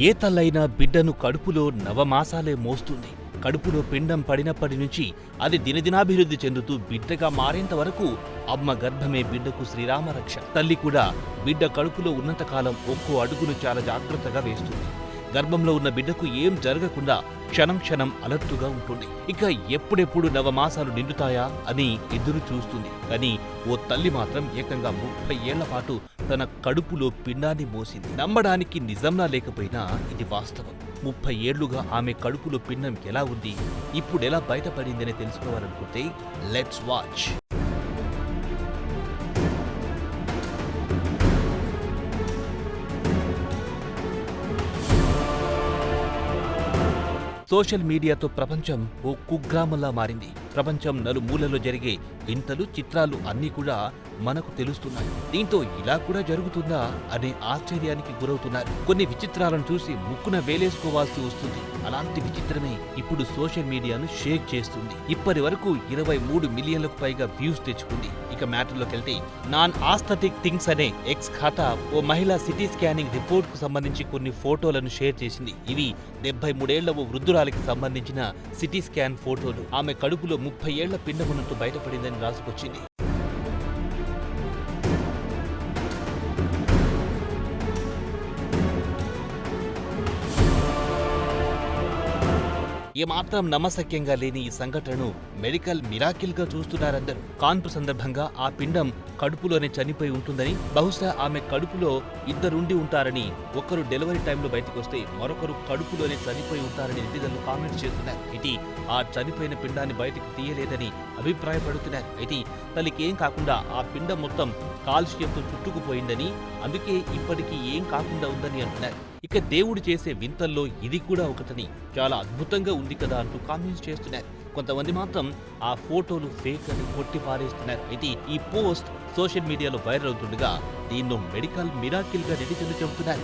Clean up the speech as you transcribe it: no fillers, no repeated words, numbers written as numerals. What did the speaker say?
ఏ తల్లైనా బిడ్డను కడుపులో నవమాసాలే మోస్తుంది. కడుపులో పిండం పడినప్పటి నుంచి అది దినదినాభివృద్ధి చెందుతూ బిడ్డగా మారేంత వరకు అమ్మ గర్భమే బిడ్డకు శ్రీరామరక్ష. తల్లి కూడా బిడ్డ కడుపులో ఉన్నంతకాలం ఒక్కో అడుగును చాలా జాగ్రత్తగా వేస్తుంది. గర్భంలో ఉన్న బిడ్డకు ఏం జరగకుండా క్షణం క్షణం అలర్టుగా ఉంటుంది. ఇక ఎప్పుడెప్పుడు నవమాసాలు నిండుతాయా అని ఎదురు చూస్తుంది. కానీ ఓ తల్లి మాత్రం ఏకంగా 30 ఏళ్ల పాటు తన కడుపులో పిండాన్ని మోసింది. నమ్మడానికి నిజంలా లేకపోయినా ఇది వాస్తవం. 30 ఏళ్లుగా ఆమె కడుపులో పిండం ఎలా ఉంది, ఇప్పుడెలా బయటపడిందని తెలుసుకోవాలనుకుంటే లెట్స్ వాచ్. సోషల్ మీడియాతో ప్రపంచం ఓ కుగ్రామంలా మారింది. ప్రపంచం నలుమూలలో జరిగే వింతలు, చిత్రాలు అన్నీ కూడా మనకు తెలుస్తున్నాయి. దీంతో ఇలా కూడా జరుగుతుందా అనే ఆశ్చర్యానికి గురవుతున్నారు. కొన్ని విచిత్రాలను చూసి ముక్కున వేలేసుకోవాల్సి వస్తుంది. అలాంటి విచిత్రమే ఇప్పుడు సోషల్ మీడియాను షేక్ చేస్తుంది. ఇప్పటి వరకు 23 మిలియన్లకు పైగా వ్యూస్ తెచ్చుకుంది. ఇక మ్యాటర్లోకి వెళ్తే, నాన్ ఆస్థెటిక్ థింగ్స్ అనే ఎక్స్ ఖాతా ఓ మహిళా సిటీ స్కానింగ్ రిపోర్ట్ కు సంబంధించి కొన్ని ఫోటోలను షేర్ చేసింది. ఇవి 73 ఏళ్ల ఓ వృద్ధురాలికి సంబంధించిన సిటీ స్కాన్ ఫోటోలు. ఆమె కడుపులో 30 ఏళ్ల పిండమునంటూ బయటపడిందని రాసుకొచ్చింది. ఏమాత్రం నమ్మశక్యంగా లేని ఈ సంఘటనను మెడికల్ మిరాకిల్ గా చూస్తున్నారందరూ. కాన్పు సందర్భంగా ఆ పిండం కడుపులోనే చనిపోయి ఉంటుందని, బహుశా ఆమె కడుపులో ఇద్దరుండి ఉంటారని, ఒకరు డెలివరీ టైంలో బయటకు వస్తే మరొకరు కడుపులోనే చనిపోయి ఉంటారని నెటిజన్లు కామెంట్స్ చేస్తున్నారు. ఇది ఆ చనిపోయిన పిండాన్ని బయటకు తీయలేదని అభిప్రాయపడుతున్నారు. అయితే తల్లికి ఏం కాకుండా ఆ పిండం మొత్తం కాల్షియంతో చుట్టుకుపోయిందని, అందుకే ఇప్పటికీ ఏం కాకుండా ఉందని అంటున్నారు. ఇక దేవుడు చేసే వింతల్లో ఇది కూడా ఒకటని, చాలా అద్భుతంగా ఉంది కదా అంటూ కామెంట్స్ చేస్తున్నారు. కొంతమంది మాత్రం ఆ ఫోటోలు ఫేక్ అని కొట్టి పారేస్తున్నారు. అయితే ఈ పోస్ట్ సోషల్ మీడియాలో వైరల్ అవుతుండగా దీన్నో మెడికల్ మిరాకిల్ గా నెటిజన్లు చెబుతున్నారు.